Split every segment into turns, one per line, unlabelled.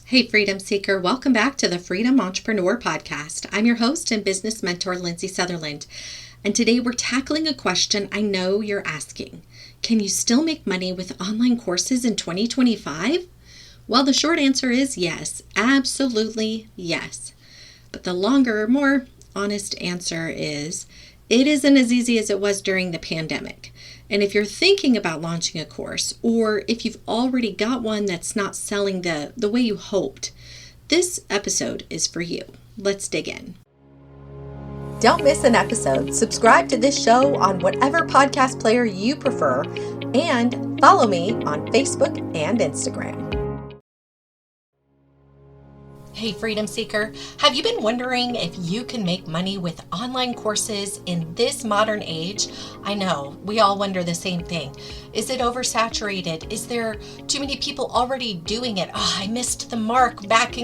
Hey, Freedom Seeker, welcome back to the Freedom Entrepreneur Podcast. I'm your host and business mentor, Lindsay Sutherland. And today we're tackling a question I know you're asking. Can you still make money with online courses in 2025? Well, the short answer is yes, absolutely yes. But the longer, more honest answer is it isn't as easy as it was during the pandemic. And if you're thinking about launching a course, or if you've already got one that's not selling the way you hoped, this episode is for you. Let's dig in. Don't miss an episode. Subscribe to this show on whatever podcast player you prefer, and follow me on Facebook and Instagram. Hey, Freedom Seeker, have you been wondering if you can make money with online courses in this modern age? I know, we all wonder the same thing. Is it oversaturated? Is there too many people already doing it? I missed the mark back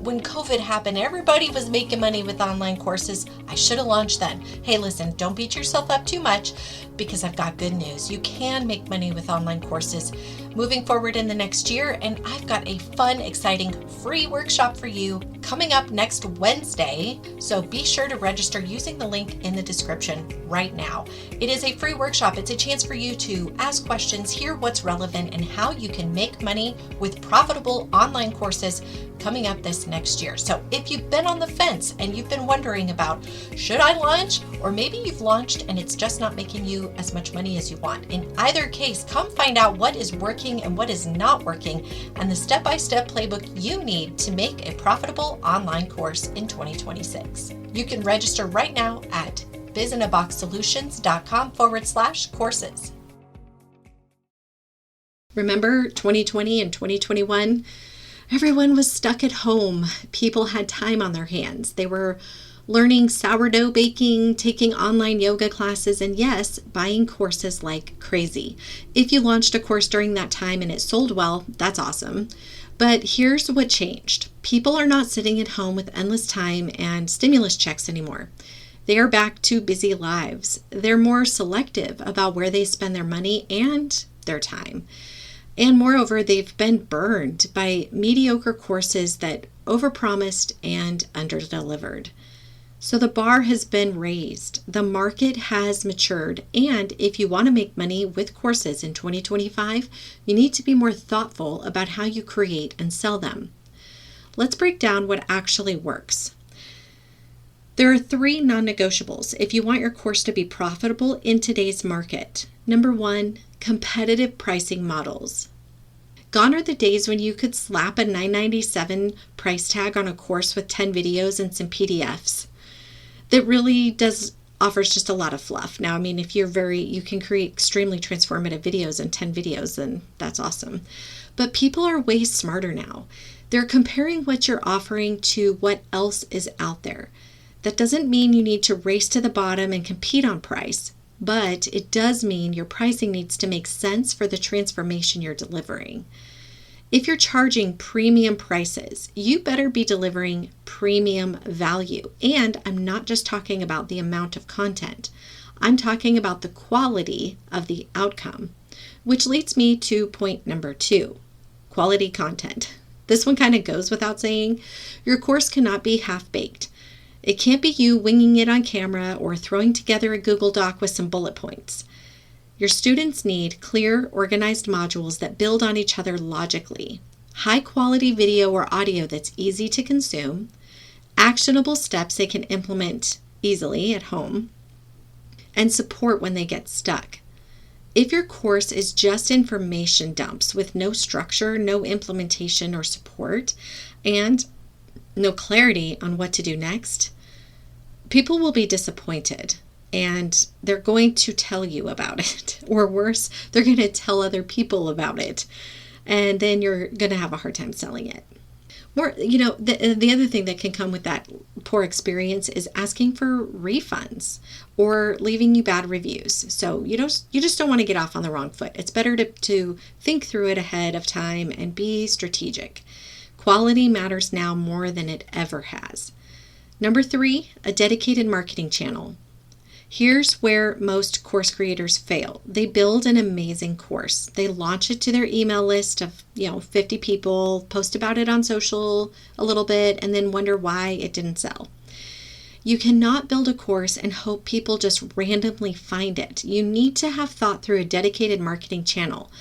when COVID happened. Everybody was making money with online courses. I should have launched then. Hey, listen, don't beat yourself up too much because I've got good news. You can make money with online courses moving forward in the next year, and I've got a fun, exciting free workshop for you coming up next Wednesday. So be sure to register using the link in the description right now. It is a free workshop. It's a chance for you to ask questions, hear what's relevant, and how you can make money with profitable online courses coming up this next year. So if you've been on the fence and you've been wondering about, should I launch? Or maybe you've launched and it's just not making you as much money as you want. In either case, come find out what is working and what is not working, and the step-by-step playbook you need to make a profitable online course in 2026. You can register right now at bizinaboxsolutions.com/courses. Remember 2020 and 2021? Everyone was stuck at home. People had time on their hands. They were learning sourdough baking, taking online yoga classes, and yes, buying courses like crazy. If you launched a course during that time and it sold well, that's awesome. But here's what changed. People are not sitting at home with endless time and stimulus checks anymore. They are back to busy lives. They're more selective about where they spend their money and their time. And moreover, they've been burned by mediocre courses that overpromised and underdelivered. So the bar has been raised, the market has matured, and if you want to make money with courses in 2025, you need to be more thoughtful about how you create and sell them. Let's break down what actually works. There are 3 non-negotiables if you want your course to be profitable in today's market. Number 1, competitive pricing models. Gone are the days when you could slap a $9.97 price tag on a course with 10 videos and some PDFs. That really offers just a lot of fluff. Now, I mean, if you can create extremely transformative videos in 10 videos, then that's awesome. But people are way smarter now. They're comparing what you're offering to what else is out there. That doesn't mean you need to race to the bottom and compete on price, but it does mean your pricing needs to make sense for the transformation you're delivering. If you're charging premium prices, you better be delivering premium value. And I'm not just talking about the amount of content. I'm talking about the quality of the outcome, which leads me to point number 2, quality content. This one kind of goes without saying. Your course cannot be half-baked. It can't be you winging it on camera or throwing together a Google Doc with some bullet points. Your students need clear, organized modules that build on each other logically, high-quality video or audio that's easy to consume, actionable steps they can implement easily at home, and support when they get stuck. If your course is just information dumps with no structure, no implementation or support, and no clarity on what to do next, people will be disappointed. And they're going to tell you about it. Or worse, they're going to tell other people about it. And then you're going to have a hard time selling it. The other thing that can come with that poor experience is asking for refunds or leaving you bad reviews. So you just don't want to get off on the wrong foot. It's better to think through it ahead of time and be strategic. Quality matters now more than it ever has. Number 3, a dedicated marketing channel. Here's where most course creators fail. They build an amazing course. They launch it to their email list of, 50 people, post about it on social a little bit, and then wonder why it didn't sell. You cannot build a course and hope people just randomly find it. You need to have thought through a dedicated marketing channel.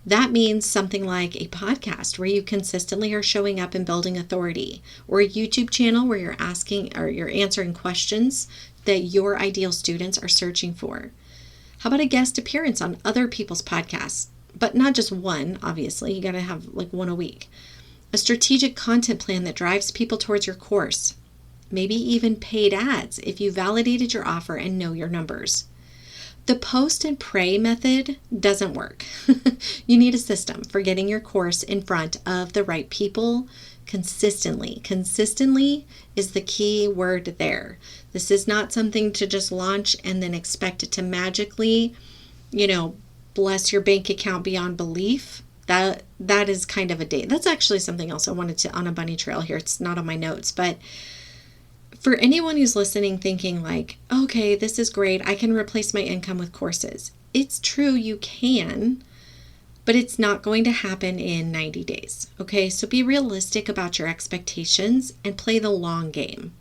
That means something like a podcast where you consistently are showing up and building authority, or a YouTube channel where you're asking or you're answering questions that your ideal students are searching for. How about a guest appearance on other people's podcasts? But not just one, obviously. You got to have like one a week. A strategic content plan that drives people towards your course. Maybe even paid ads if you validated your offer and know your numbers. The post and pray method doesn't work. You need a system for getting your course in front of the right people consistently. Consistently is the key word there. This is not something to just launch and then expect it to magically, bless your bank account beyond belief. That is kind of a date. That's actually something else I wanted to on a bunny trail here. It's not on my notes, but for anyone who's listening thinking like, okay, this is great, I can replace my income with courses. It's true, you can, but it's not going to happen in 90 days. Okay, so be realistic about your expectations and play the long game.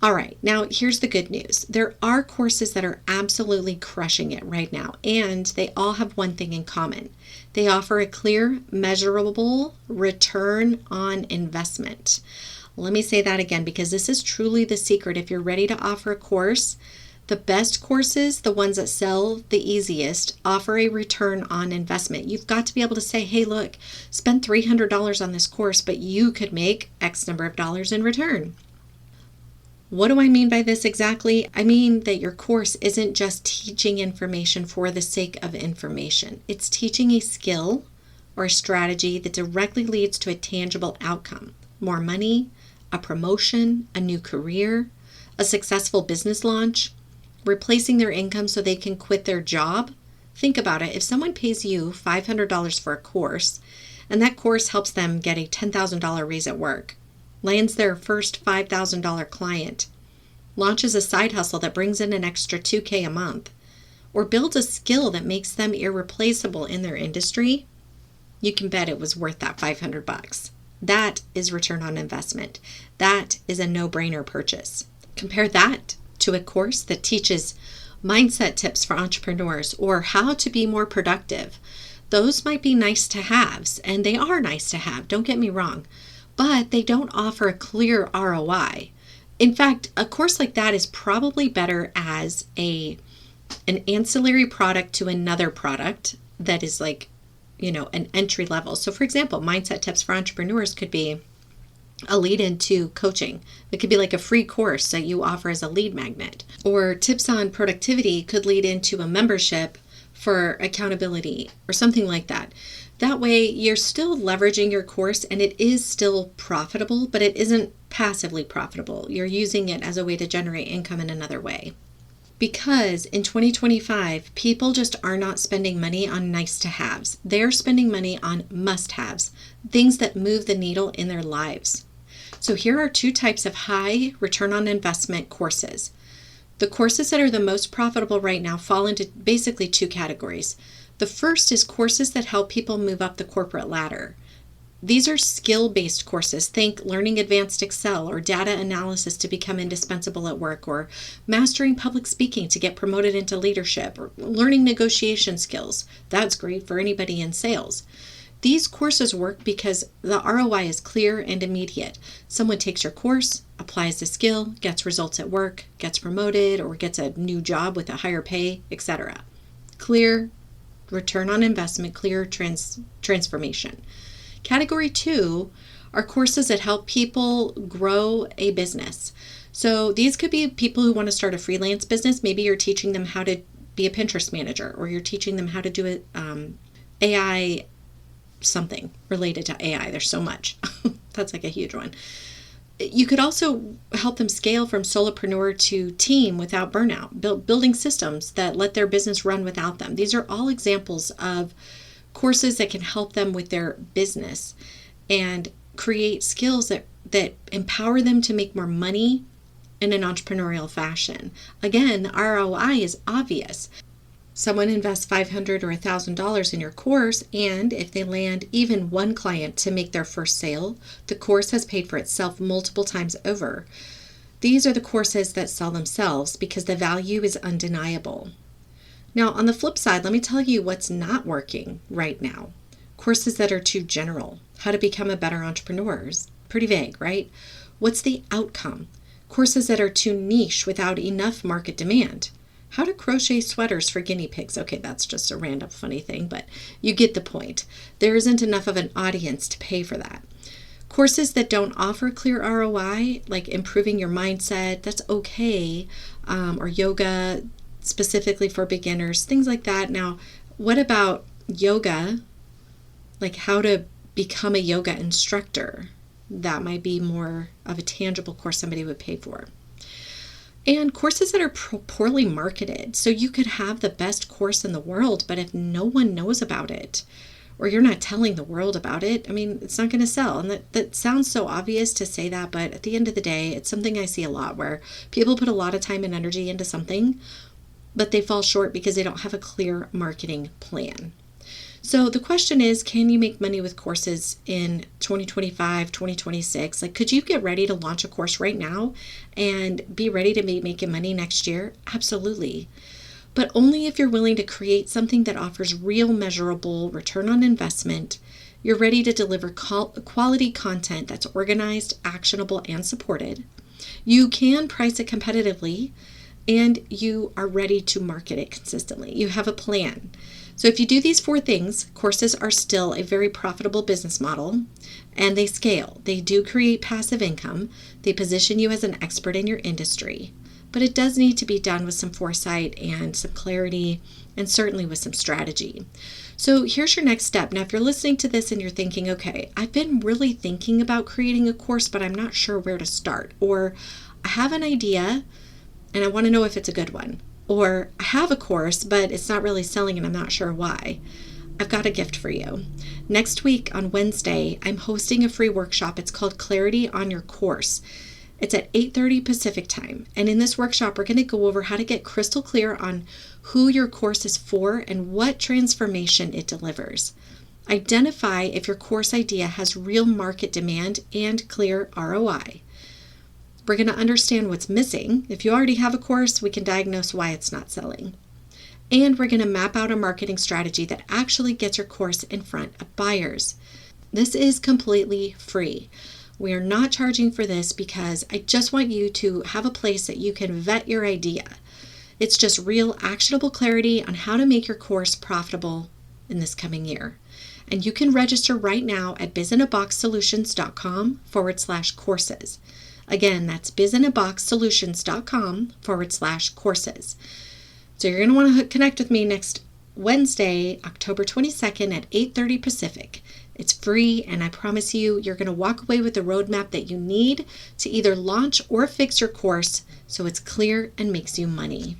All right, now here's the good news. There are courses that are absolutely crushing it right now, and they all have one thing in common. They offer a clear, measurable return on investment. Let me say that again, because this is truly the secret. If you're ready to offer a course, the best courses, the ones that sell the easiest, offer a return on investment. You've got to be able to say, hey, look, spend $300 on this course, but you could make X number of dollars in return. What do I mean by this exactly? I mean that your course isn't just teaching information for the sake of information. It's teaching a skill or a strategy that directly leads to a tangible outcome. More money, a promotion, a new career, a successful business launch, replacing their income so they can quit their job. Think about it. If someone pays you $500 for a course, and that course helps them get a $10,000 raise at work, lands their first $5,000 client, launches a side hustle that brings in an extra $2,000 a month, or builds a skill that makes them irreplaceable in their industry, you can bet it was worth that $500. That is return on investment. That is a no-brainer purchase. Compare that to a course that teaches mindset tips for entrepreneurs or how to be more productive. Those might be nice to haves, and they are nice to have, don't get me wrong, but they don't offer a clear ROI. In fact, a course like that is probably better as an ancillary product to another product that is like, an entry level. So for example, mindset tips for entrepreneurs could be a lead into coaching. It could be like a free course that you offer as a lead magnet. Or tips on productivity could lead into a membership for accountability or something like that. That way you're still leveraging your course and it is still profitable, but it isn't passively profitable. You're using it as a way to generate income in another way. Because in 2025, people just are not spending money on nice to haves. They're spending money on must haves, things that move the needle in their lives. So here are two types of high return on investment courses. The courses that are the most profitable right now fall into basically two categories. The first is courses that help people move up the corporate ladder. These are skill-based courses. Think learning advanced Excel or data analysis to become indispensable at work, or mastering public speaking to get promoted into leadership, or learning negotiation skills. That's great for anybody in sales. These courses work because the ROI is clear and immediate. Someone takes your course, applies the skill, gets results at work, gets promoted, or gets a new job with a higher pay, etc. Clear return on investment, clear transformation. Category 2 are courses that help people grow a business. So these could be people who want to start a freelance business. Maybe you're teaching them how to be a Pinterest manager, or you're teaching them how to do it AI, something related to AI. There's so much. That's like a huge one. You could also help them scale from solopreneur to team without burnout, building systems that let their business run without them. These are all examples of courses that can help them with their business and create skills that empower them to make more money in an entrepreneurial fashion. Again, the ROI is obvious. Someone invests $500 or $1,000 in your course, and if they land even one client to make their first sale, the course has paid for itself multiple times over. These are the courses that sell themselves because the value is undeniable. Now, on the flip side, let me tell you what's not working right now. Courses that are too general. How to become a better entrepreneur is pretty vague, right? What's the outcome? Courses that are too niche without enough market demand. How to crochet sweaters for guinea pigs. Okay, that's just a random funny thing, but you get the point. There isn't enough of an audience to pay for that. Courses that don't offer clear ROI, like improving your mindset, that's okay, or yoga specifically for beginners, things like that. Now, what about yoga? Like how to become a yoga instructor? That might be more of a tangible course somebody would pay for. And courses that are poorly marketed. So you could have the best course in the world, but if no one knows about it, or you're not telling the world about it, I mean, it's not going to sell. And that sounds so obvious to say that, but at the end of the day, it's something I see a lot where people put a lot of time and energy into something, but they fall short because they don't have a clear marketing plan. So the question is, can you make money with courses in 2025, 2026? Like, could you get ready to launch a course right now and be ready to be making money next year? Absolutely. But only if you're willing to create something that offers real measurable return on investment. You're ready to deliver quality content that's organized, actionable, and supported. You can price it competitively, and you are ready to market it consistently. You have a plan. So if you do these 4 things, courses are still a very profitable business model, and they scale. They do create passive income. They position you as an expert in your industry. But it does need to be done with some foresight and some clarity, and certainly with some strategy. So here's your next step. Now, if you're listening to this and you're thinking, okay, I've been really thinking about creating a course, but I'm not sure where to start. Or I have an idea and I want to know if it's a good one. Or I have a course, but it's not really selling and I'm not sure why. I've got a gift for you. Next week on Wednesday, I'm hosting a free workshop. It's called Clarity on Your Course. It's at 8:30 Pacific time. And in this workshop, we're going to go over how to get crystal clear on who your course is for and what transformation it delivers. Identify if your course idea has real market demand and clear ROI. We're going to understand what's missing. If you already have a course, we can diagnose why it's not selling. And we're going to map out a marketing strategy that actually gets your course in front of buyers. This is completely free. We are not charging for this because I just want you to have a place that you can vet your idea. It's just real actionable clarity on how to make your course profitable in this coming year. And you can register right now at bizinaboxsolutions.com/courses. Again, that's bizinaboxsolutions.com/courses. So you're going to want to connect with me next Wednesday, October 22nd at 8:30 Pacific. It's free, and I promise you, you're going to walk away with the roadmap that you need to either launch or fix your course so it's clear and makes you money.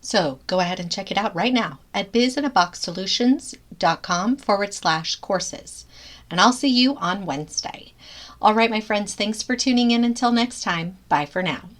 So go ahead and check it out right now at bizinaboxsolutions.com/courses. And I'll see you on Wednesday. All right, my friends, thanks for tuning in. Until next time, bye for now.